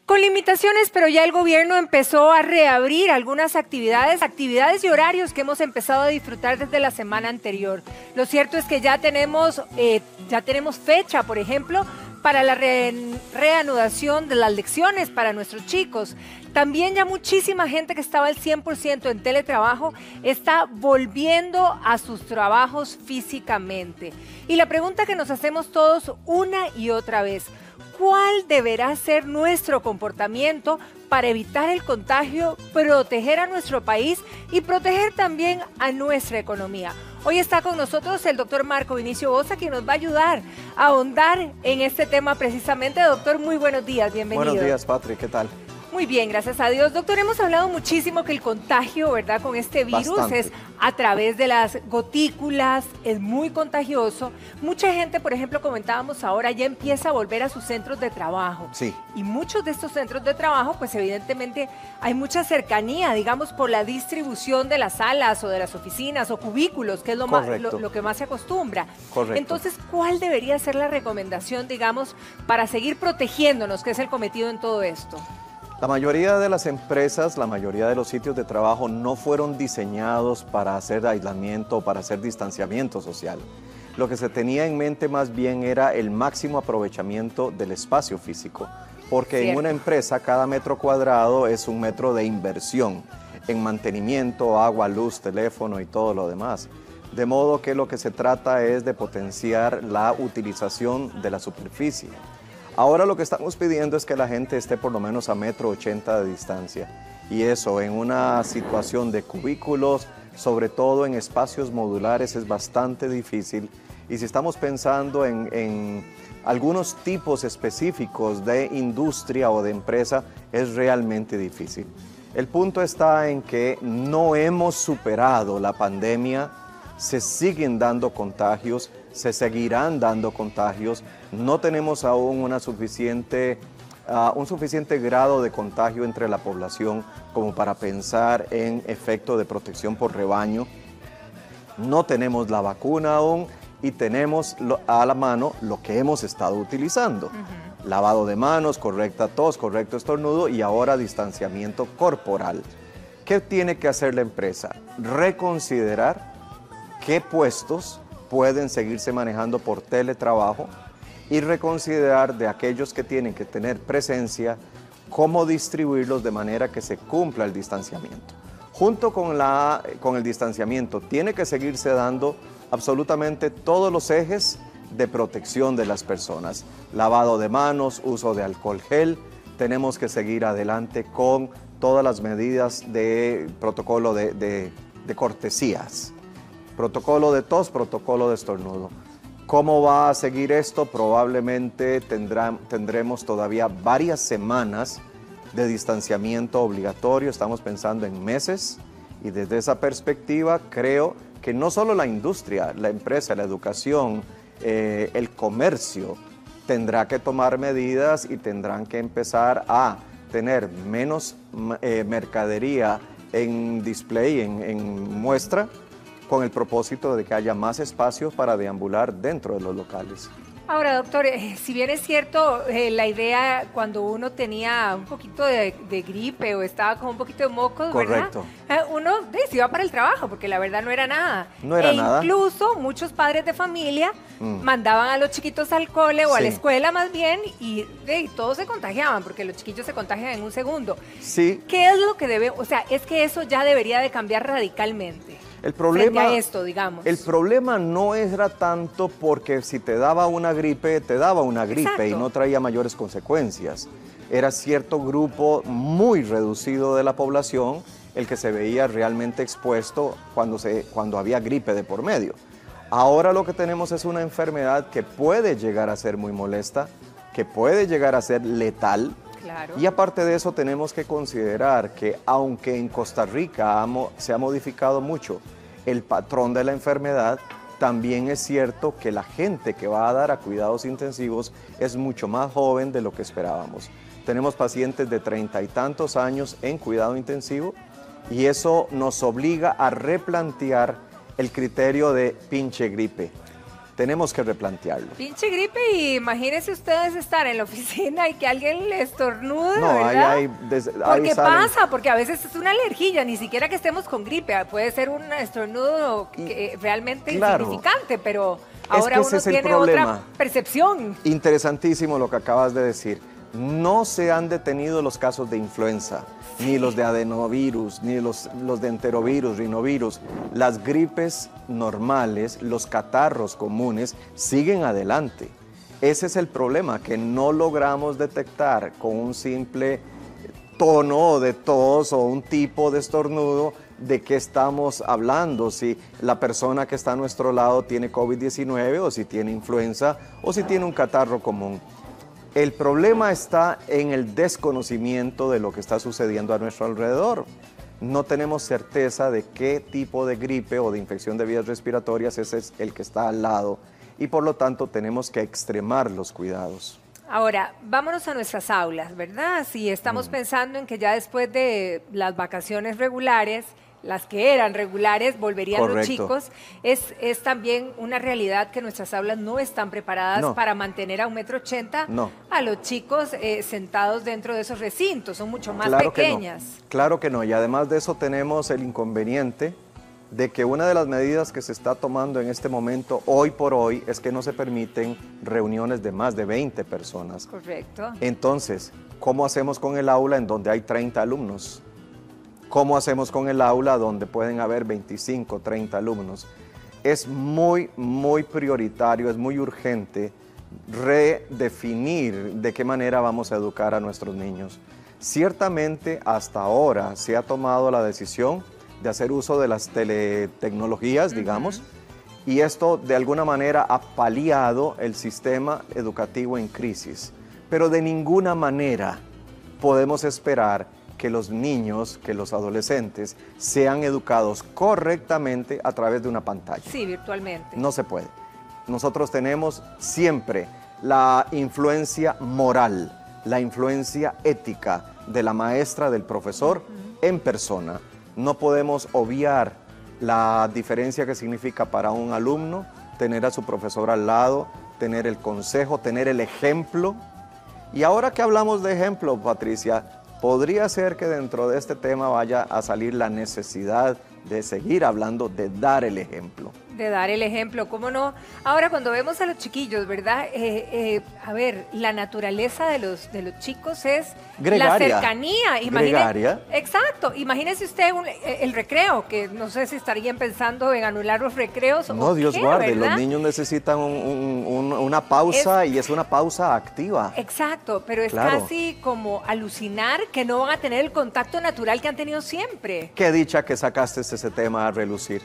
Con limitaciones, pero ya el gobierno empezó a reabrir algunas actividades y horarios que hemos empezado a disfrutar desde la semana anterior. Lo cierto es que ya tenemos fecha, por ejemplo, para la reanudación de las lecciones para nuestros chicos. También ya muchísima gente que estaba al 100% en teletrabajo está volviendo a sus trabajos físicamente. Y la pregunta que nos hacemos todos una y otra vez: ¿cuál deberá ser nuestro comportamiento para evitar el contagio, proteger a nuestro país y proteger también a nuestra economía? Hoy está con nosotros el doctor Marco Vinicio Boza, quien nos va a ayudar a ahondar en este tema precisamente. Doctor, muy buenos días, bienvenido. Buenos días, Patri, ¿qué tal? Muy bien, gracias a Dios. Doctor, hemos hablado muchísimo que el contagio, ¿verdad?, con este virus Bastante. es a través de las gotículas, es muy contagioso. Mucha gente, por ejemplo, comentábamos ahora, ya empieza a volver a sus centros de trabajo. Sí. Y muchos de estos centros de trabajo, pues evidentemente hay mucha cercanía, digamos, por la distribución de las salas o de las oficinas o cubículos, que es lo que más se acostumbra. Correcto. Entonces, ¿cuál debería ser la recomendación, digamos, para seguir protegiéndonos, que es el cometido en todo esto? La mayoría de las empresas, la mayoría de los sitios de trabajo no fueron diseñados para hacer aislamiento o para hacer distanciamiento social. Lo que se tenía en mente más bien era el máximo aprovechamiento del espacio físico, porque Cierto. En una empresa cada metro cuadrado es un metro de inversión en mantenimiento, agua, luz, teléfono y todo lo demás. De modo que lo que se trata es de potenciar la utilización de la superficie. Ahora lo que estamos pidiendo es que la gente esté por lo menos a 1,80 m de distancia, y eso en una situación de cubículos, sobre todo en espacios modulares, es bastante difícil. Y si estamos pensando en algunos tipos específicos de industria o de empresa, es realmente difícil. El punto está en que no hemos superado la pandemia, se siguen dando contagios, se seguirán dando contagios, no tenemos aún un suficiente grado de contagio entre la población como para pensar en efecto de protección por rebaño. No tenemos la vacuna aún y tenemos a la mano lo que hemos estado utilizando. Lavado de manos, correcta tos, correcto estornudo y ahora distanciamiento corporal. ¿Qué tiene que hacer la empresa? Reconsiderar qué puestos pueden seguirse manejando por teletrabajo y reconsiderar de aquellos que tienen que tener presencia, cómo distribuirlos de manera que se cumpla el distanciamiento. Junto con el distanciamiento tiene que seguirse dando absolutamente todos los ejes de protección de las personas. Lavado de manos, uso de alcohol gel, tenemos que seguir adelante con todas las medidas de protocolo de cortesías. Protocolo de tos, protocolo de estornudo. ¿Cómo va a seguir esto? Probablemente tendremos todavía varias semanas de distanciamiento obligatorio, estamos pensando en meses, y desde esa perspectiva creo que no solo la industria, la empresa, la educación, el comercio tendrá que tomar medidas y tendrán que empezar a tener menos mercadería en display, en muestra, con el propósito de que haya más espacios para deambular dentro de los locales. Ahora, doctor, si bien es cierto, la idea cuando uno tenía un poquito de gripe o estaba con un poquito de mocos, correcto, ¿verdad? Uno se iba para el trabajo porque la verdad no era nada. No era nada. Incluso muchos padres de familia mandaban a los chiquitos al cole o a la escuela más bien y todos se contagiaban porque los chiquillos se contagian en un segundo. Sí. ¿Qué es lo que debe? O sea, es que eso ya debería de cambiar radicalmente. El problema, frente a esto, digamos. El problema no era tanto porque si te daba una gripe, te daba una gripe. Exacto. Y no traía mayores consecuencias. Era cierto grupo muy reducido de la población el que se veía realmente expuesto cuando había gripe de por medio. Ahora lo que tenemos es una enfermedad que puede llegar a ser muy molesta, que puede llegar a ser letal. Claro. Y aparte de eso tenemos que considerar que aunque en Costa Rica se ha modificado mucho el patrón de la enfermedad, también es cierto que la gente que va a dar a cuidados intensivos es mucho más joven de lo que esperábamos. Tenemos pacientes de 30 y tantos años en cuidado intensivo y eso nos obliga a replantear el criterio de pinche gripe. Tenemos que replantearlo. Pinche gripe, y imagínense ustedes estar en la oficina y que alguien le estornude, No, ¿verdad? ahí Porque salen. pasa, porque a veces es una alergia, ni siquiera que estemos con gripe, puede ser un estornudo realmente Claro. insignificante, pero Es ahora que ese uno es el tiene problema. otra percepción. Interesantísimo lo que acabas de decir. No se han detenido los casos de influenza, ni los de adenovirus, ni los de enterovirus, rinovirus. Las gripes normales, los catarros comunes siguen adelante. Ese es el problema, que no logramos detectar con un simple tono de tos o un tipo de estornudo de qué estamos hablando, si la persona que está a nuestro lado tiene COVID-19 o si tiene influenza o si tiene un catarro común. El problema está en el desconocimiento de lo que está sucediendo a nuestro alrededor. No tenemos certeza de qué tipo de gripe o de infección de vías respiratorias ese es el que está al lado y por lo tanto tenemos que extremar los cuidados. Ahora, vámonos a nuestras aulas, ¿verdad? Si estamos pensando en que ya después de las vacaciones regulares, las que eran regulares, volverían los Correcto. chicos, es también una realidad que nuestras aulas no están preparadas No. para mantener a 1,80 m No. a los chicos sentados dentro de esos recintos, son mucho más Claro pequeñas. que no. Claro que no, y además de eso tenemos el inconveniente de que una de las medidas que se está tomando en este momento, hoy por hoy, es que no se permiten reuniones de más de 20 personas. Correcto. Entonces, ¿cómo hacemos con el aula en donde hay 30 alumnos? ¿Cómo hacemos con el aula donde pueden haber 25, 30 alumnos? Es muy, muy prioritario, es muy urgente redefinir de qué manera vamos a educar a nuestros niños. Ciertamente, hasta ahora se ha tomado la decisión de hacer uso de las teletecnologías, digamos, y esto de alguna manera ha paliado el sistema educativo en crisis. Pero de ninguna manera podemos esperar que los niños, que los adolescentes sean educados correctamente a través de una pantalla. Sí, virtualmente. No se puede. Nosotros tenemos siempre la influencia moral, la influencia ética de la maestra, del profesor en persona. No podemos obviar la diferencia que significa para un alumno tener a su profesor al lado, tener el consejo, tener el ejemplo. Y ahora que hablamos de ejemplo, Patricia, podría ser que dentro de este tema vaya a salir la necesidad de seguir hablando de dar el ejemplo. De dar el ejemplo, ¿cómo no? Ahora, cuando vemos a los chiquillos, ¿verdad? A ver, la naturaleza de los chicos es Gregaria. la cercanía. Gregaria. Exacto. Imagínese usted el recreo, que no sé si estarían pensando en anular los recreos. No, o Dios qué, guarde, ¿verdad? los niños necesitan una pausa y es una pausa activa. Exacto, pero es Claro. casi como alucinar que no van a tener el contacto natural que han tenido siempre. Qué dicha que sacaste ese tema a relucir.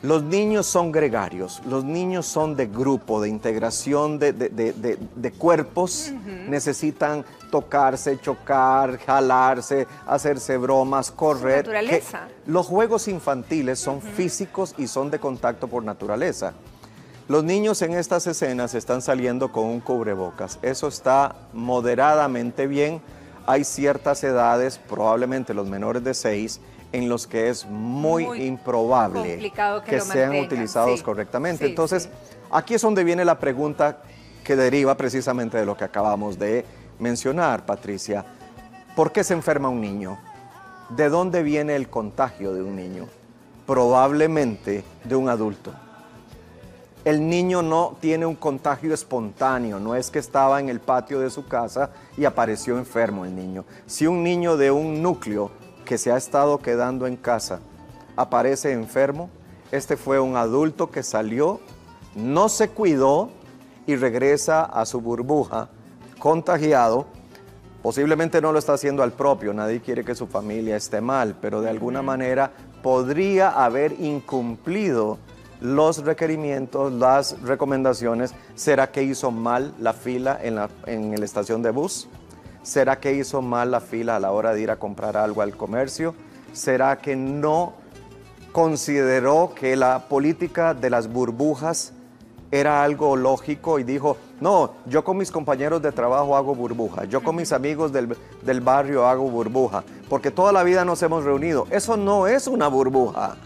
Los niños son gregarios, los niños son de grupo, de integración de cuerpos, necesitan tocarse, chocar, jalarse, hacerse bromas, correr. naturaleza. Los juegos infantiles son físicos y son de contacto por naturaleza. Los niños en estas escenas están saliendo con un cubrebocas, eso está moderadamente bien. Hay ciertas edades, probablemente los menores de 6, en los que es muy improbable complicado que que lo sean mantengan, utilizados sí. correctamente. Sí, Entonces, sí. aquí es donde viene la pregunta que deriva precisamente de lo que acabamos de mencionar, Patricia. ¿Por qué se enferma un niño? ¿De dónde viene el contagio de un niño? Probablemente de un adulto. El niño no tiene un contagio espontáneo, no es que estaba en el patio de su casa y apareció enfermo el niño. Si un niño de un núcleo que se ha estado quedando en casa aparece enfermo, este fue un adulto que salió, no se cuidó y regresa a su burbuja contagiado. Posiblemente no lo está haciendo al propio, nadie quiere que su familia esté mal, pero de alguna manera podría haber incumplido los requerimientos, las recomendaciones. ¿Será que hizo mal la fila en la estación de bus? ¿Será que hizo mal la fila a la hora de ir a comprar algo al comercio? ¿Será que no consideró que la política de las burbujas era algo lógico y dijo, no, yo con mis compañeros de trabajo hago burbuja, yo con mis amigos del barrio hago burbuja, porque toda la vida nos hemos reunido? Eso no es una burbuja.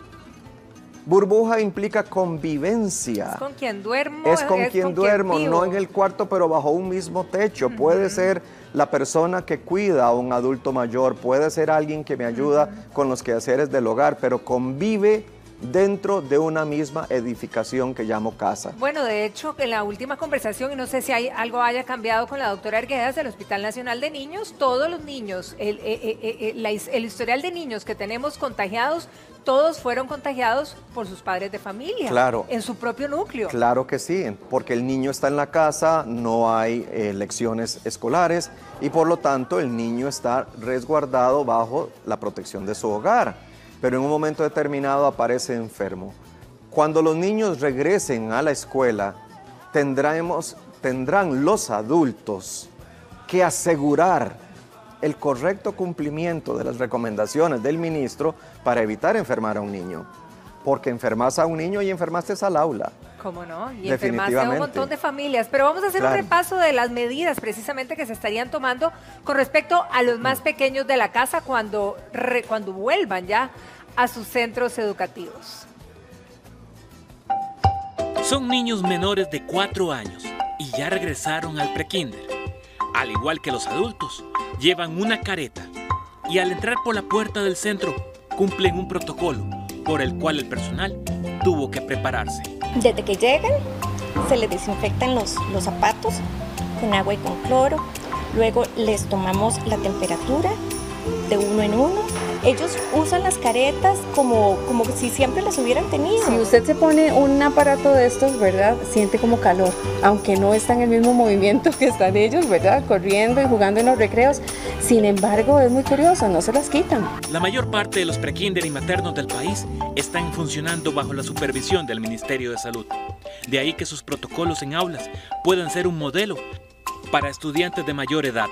Burbuja implica convivencia. Es con quien duermo. Es con quien duermo, vivo. no en el cuarto, pero bajo un mismo techo. Puede ser la persona que cuida a un adulto mayor, puede ser alguien que me ayuda con los quehaceres del hogar, pero convive dentro de una misma edificación que llamo casa. Bueno, de hecho, en la última conversación, y no sé si algo haya cambiado con la doctora Arguedas del Hospital Nacional de Niños, todos los niños, el historial de niños que tenemos contagiados, todos fueron contagiados por sus padres de familia, Claro. en su propio núcleo. Claro que sí, porque el niño está en la casa, no hay lecciones escolares y por lo tanto el niño está resguardado bajo la protección de su hogar. Pero en un momento determinado aparece enfermo. Cuando los niños regresen a la escuela, tendrán los adultos que asegurar el correcto cumplimiento de las recomendaciones del ministro para evitar enfermar a un niño. Porque enfermas a un niño y enfermaste al aula. ¿Cómo no? Y enfermaste a un Definitivamente. montón de familias. Pero vamos a hacer Claro. un repaso de las medidas precisamente que se estarían tomando con respecto a los más pequeños de la casa cuando vuelvan ya a sus centros educativos. Son niños menores de 4 años y ya regresaron al prekinder. Al igual que los adultos, llevan una careta y al entrar por la puerta del centro cumplen un protocolo por el cual el personal tuvo que prepararse. Desde que llegan, se les desinfectan los zapatos con agua y con cloro. Luego les tomamos la temperatura de uno en uno. Ellos usan las caretas como si siempre las hubieran tenido. Si usted se pone un aparato de estos, ¿verdad? Siente como calor, aunque no está en el mismo movimiento que están ellos, ¿verdad? Corriendo y jugando en los recreos. Sin embargo, es muy curioso, no se las quitan. La mayor parte de los prekinder y maternos del país están funcionando bajo la supervisión del Ministerio de Salud. De ahí que sus protocolos en aulas puedan ser un modelo para estudiantes de mayor edad.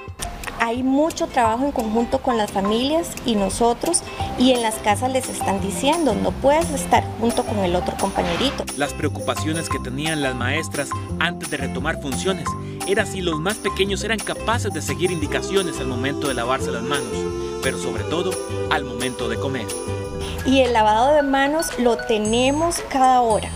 Hay mucho trabajo en conjunto con las familias y nosotros, y en las casas les están diciendo, no puedes estar junto con el otro compañerito. Las preocupaciones que tenían las maestras antes de retomar funciones era si los más pequeños eran capaces de seguir indicaciones al momento de lavarse las manos, pero sobre todo al momento de comer. Y el lavado de manos lo tenemos cada hora.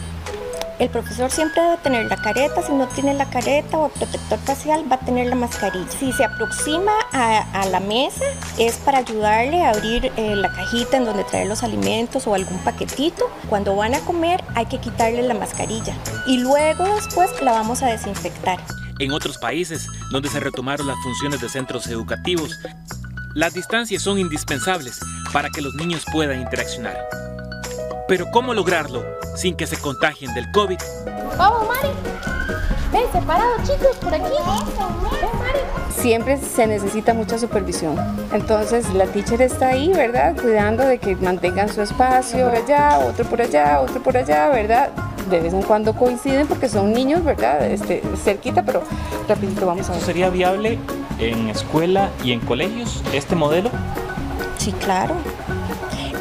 El profesor siempre debe tener la careta, si no tiene la careta o el protector facial va a tener la mascarilla. Si se aproxima a la mesa es para ayudarle a abrir la cajita en donde trae los alimentos o algún paquetito. Cuando van a comer hay que quitarle la mascarilla y luego después la vamos a desinfectar. En otros países donde se retomaron las funciones de centros educativos, las distancias son indispensables para que los niños puedan interaccionar. Pero ¿cómo lograrlo sin que se contagien del COVID? Vamos, Mari. Ven, separados, chicos, por aquí. Ven, Mari. Siempre se necesita mucha supervisión. Entonces la teacher está ahí, ¿verdad? Cuidando de que mantengan su espacio allá, otro por allá, ¿verdad? De vez en cuando coinciden porque son niños, ¿verdad? Cerquita, pero rapidito vamos a ver. ¿Sería viable en escuela y en colegios este modelo? Sí, claro.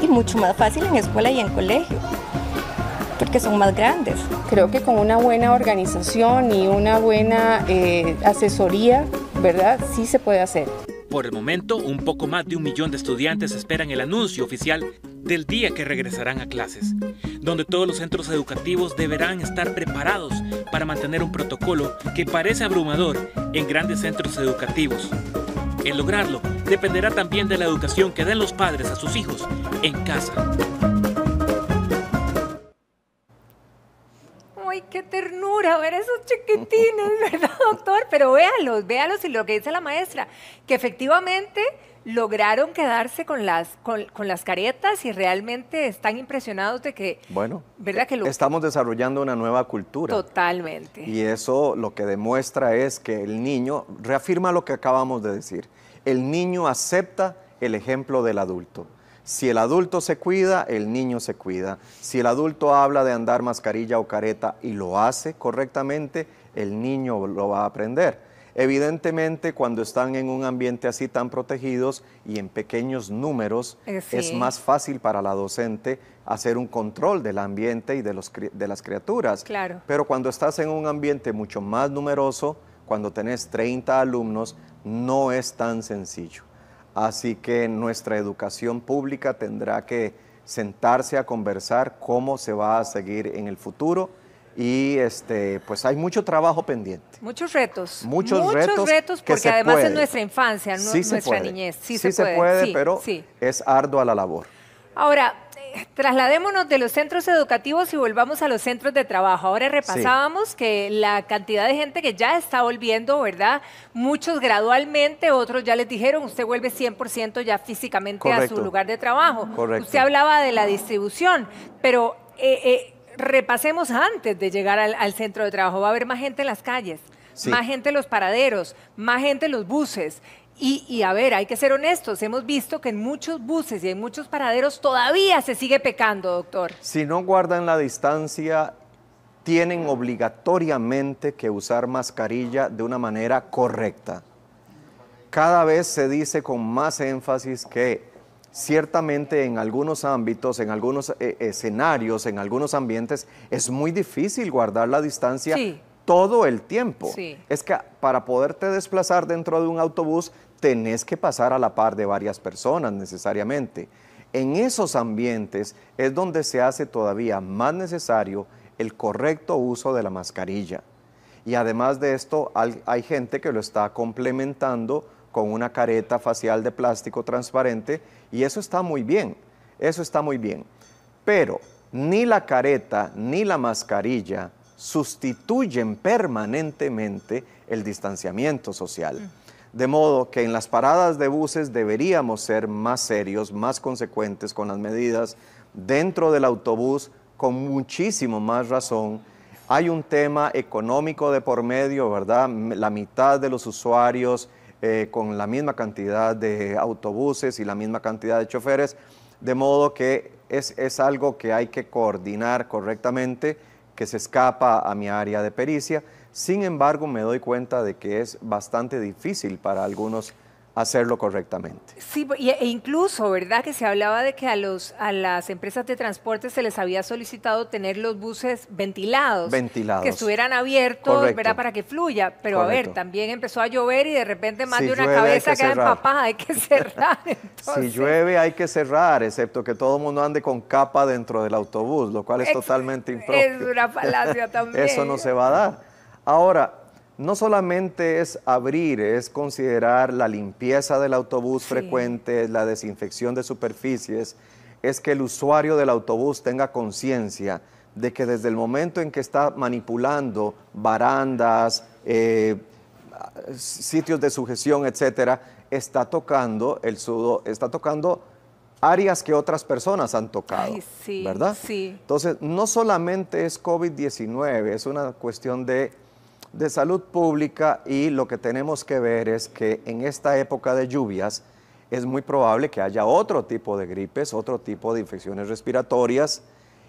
Y mucho más fácil en escuela y en colegio, porque son más grandes. Creo que con una buena organización y una buena asesoría, ¿verdad? Sí se puede hacer. Por el momento, un poco más de 1 millón de estudiantes esperan el anuncio oficial del día que regresarán a clases, donde todos los centros educativos deberán estar preparados para mantener un protocolo que parece abrumador en grandes centros educativos. El lograrlo dependerá también de la educación que den los padres a sus hijos en casa. ¡Ay, qué ternura ver esos chiquitines, ¿verdad, doctor? Pero véalos y lo que dice la maestra, que efectivamente lograron quedarse con las caretas y realmente están impresionados de que, Bueno, ¿verdad? Que estamos desarrollando una nueva cultura. Totalmente. Y eso lo que demuestra es que el niño, reafirma lo que acabamos de decir, el niño acepta el ejemplo del adulto. Si el adulto se cuida, el niño se cuida. Si el adulto habla de andar mascarilla o careta y lo hace correctamente, el niño lo va a aprender. Evidentemente, cuando están en un ambiente así tan protegidos y en pequeños números, Sí. es más fácil para la docente hacer un control del ambiente y de las criaturas. Claro. Pero cuando estás en un ambiente mucho más numeroso, cuando tenés 30 alumnos, no es tan sencillo. Así que nuestra educación pública tendrá que sentarse a conversar cómo se va a seguir en el futuro. Y pues hay mucho trabajo pendiente. Muchos retos. Muchos retos porque además es nuestra infancia, nuestra niñez. Sí se puede, pero es ardua la labor. Ahora, trasladémonos de los centros educativos y volvamos a los centros de trabajo. Ahora repasábamos que la cantidad de gente que ya está volviendo, ¿verdad? Muchos gradualmente, otros ya les dijeron, usted vuelve 100% ya físicamente a su lugar de trabajo. Correcto. Usted hablaba de la distribución, pero repasemos antes de llegar al centro de trabajo. Va a haber más gente en las calles, más gente en los paraderos, más gente en los buses. Y a ver, hay que ser honestos, hemos visto que en muchos buses y en muchos paraderos todavía se sigue pecando, doctor. Si no guardan la distancia, tienen obligatoriamente que usar mascarilla de una manera correcta. Cada vez se dice con más énfasis que ciertamente en algunos ámbitos, en algunos escenarios, en algunos ambientes, es muy difícil guardar la distancia todo el tiempo. Es que para poderte desplazar dentro de un autobús, tenés que pasar a la par de varias personas necesariamente. En esos ambientes es donde se hace todavía más necesario el correcto uso de la mascarilla. Y además de esto, hay gente que lo está complementando con una careta facial de plástico transparente, y eso está muy bien, Pero ni la careta ni la mascarilla sustituyen permanentemente el distanciamiento social. De modo que en las paradas de buses deberíamos ser más serios, más consecuentes con las medidas. Dentro del autobús, con muchísimo más razón. Hay un tema económico de por medio, ¿verdad? La mitad de los usuarios con la misma cantidad de autobuses y la misma cantidad de choferes, de modo que es algo que hay que coordinar correctamente, que se escapa a mi área de pericia. Sin embargo, me doy cuenta de que es bastante difícil para algunos hacerlo correctamente. Sí, e incluso, ¿verdad?, que se hablaba de que a las empresas de transporte se les había solicitado tener los buses ventilados. Que estuvieran abiertos, ¿verdad?, para que fluya. Pero a ver, también empezó a llover y de repente más de una cabeza queda empapada, hay que cerrar. Entonces, si llueve hay que cerrar, excepto que todo el mundo ande con capa dentro del autobús, lo cual es totalmente impropio. Es una falacia también. Eso no se va a dar. Ahora, no solamente es abrir, es considerar la limpieza del autobús frecuente, la desinfección de superficies, es que el usuario del autobús tenga conciencia de que desde el momento en que está manipulando barandas, sitios de sujeción, etcétera, está tocando áreas que otras personas han tocado, ¿verdad? Entonces, no solamente es COVID-19, es una cuestión de salud pública, y lo que tenemos que ver es que en esta época de lluvias es muy probable que haya otro tipo de gripes, otro tipo de infecciones respiratorias,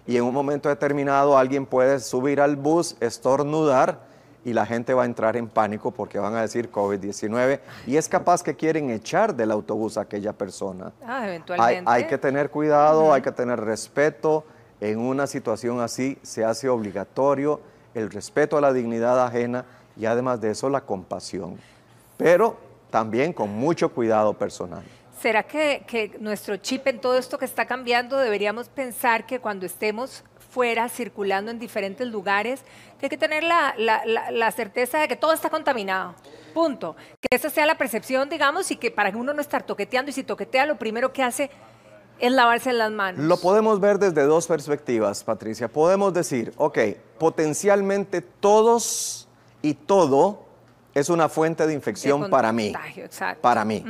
y en un momento determinado alguien puede subir al bus, estornudar, y la gente va a entrar en pánico porque van a decir COVID-19, y es capaz que quieren echar del autobús a aquella persona. Eventualmente. Hay que tener cuidado, hay que tener respeto. En una situación así se hace obligatorio el respeto a la dignidad ajena, y además de eso la compasión, pero también con mucho cuidado personal. ¿Será que nuestro chip en todo esto que está cambiando, deberíamos pensar que cuando estemos fuera circulando en diferentes lugares, que hay que tener la certeza de que todo está contaminado? Punto. Que esa sea la percepción, digamos, y que para uno no estar toqueteando, y si toquetea, lo primero que hace es lavarse las manos. Lo podemos ver desde dos perspectivas, Patricia. Podemos decir, ok, potencialmente todos y todo es una fuente de infección para mí. Para mí.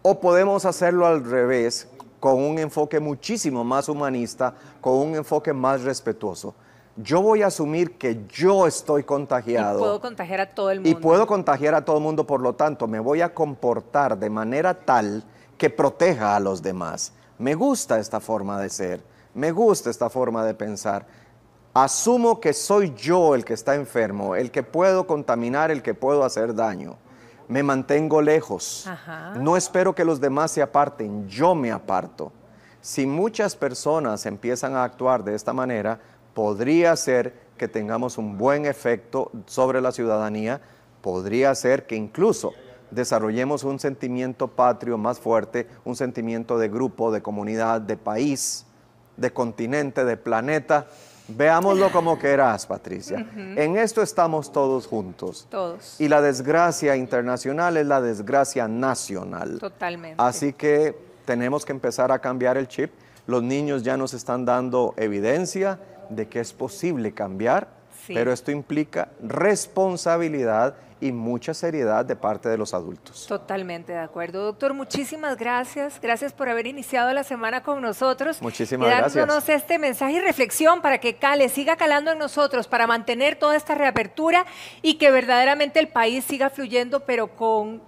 O podemos hacerlo al revés, con un enfoque muchísimo más humanista, con un enfoque más respetuoso. Yo voy a asumir que yo estoy contagiado. Y puedo contagiar a todo el mundo. Y puedo contagiar a todo el mundo, por lo tanto, me voy a comportar de manera tal que proteja a los demás. Me gusta esta forma de ser, me gusta esta forma de pensar. Asumo que soy yo el que está enfermo, el que puedo contaminar, el que puedo hacer daño. Me mantengo lejos. No espero que los demás se aparten, yo me aparto. Si muchas personas empiezan a actuar de esta manera, podría ser que tengamos un buen efecto sobre la ciudadanía, podría ser que incluso desarrollemos un sentimiento patrio más fuerte, un sentimiento de grupo, de comunidad, de país de continente, de planeta. Veámoslo como quieras, Patricia. En esto estamos todos juntos. Todos. Y la desgracia internacional es la desgracia nacional. Totalmente. Así que tenemos que empezar a cambiar el chip. Los niños ya nos están dando evidencia de que es posible cambiar, sí, pero esto implica responsabilidad y mucha seriedad de parte de los adultos. Totalmente de acuerdo. Doctor, muchísimas gracias. Gracias por haber iniciado la semana con nosotros. Muchísimas y dándonos gracias. este mensaje y reflexión para que siga calando en nosotros, para mantener toda esta reapertura y que verdaderamente el país siga fluyendo, pero con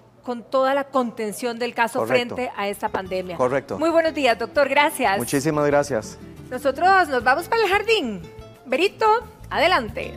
toda la contención del caso. Correcto. Frente a esta pandemia. Correcto. Muy buenos días, doctor. Gracias. Muchísimas gracias. Nosotros nos vamos para el jardín. Berito, adelante.